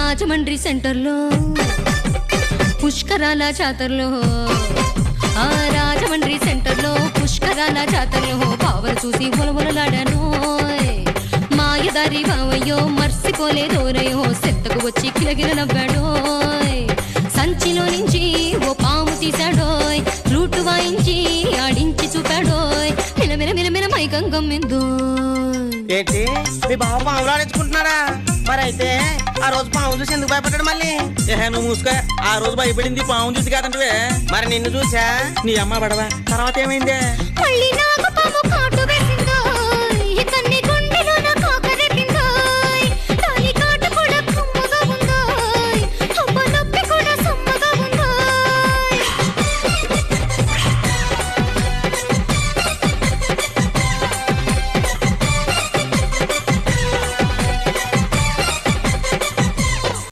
రాజమండ్రి సెంటర్లో పుష్కరాల జాతరలో ఆ రాజమండ్రి సెంటర్లో పుష్కరాల జాతరలో బావను చూసి బొలబొలలాడాను మాయదారి బావయ్యో మర్చిపోలేదోరయో సెత్తకు వచ్చి కిలగిల నవ్వాడోయ్ సంచిలో నుంచి ఓ పాము తీశాడోయ్ ఫ్లూట్ వాయించి ఆడించి చూపాడోయ్ మిలమిల మిలమిల మైకం గమ్మిందో ఏంటి మీ బావ పాములు ఆడించుకుంటున్నారా? మరి అయితే ఆ రోజు పాము చూసి ఎందుకు భయపడ్డాడు మళ్ళీ? నువ్వు మూసుకో. ఆ రోజు భయపడింది పాము చూసి కాదంటే మరి నిన్ను చూసా నీ అమ్మ పడవా. తర్వాత ఏమైందే? మళ్ళీ నాకు పాము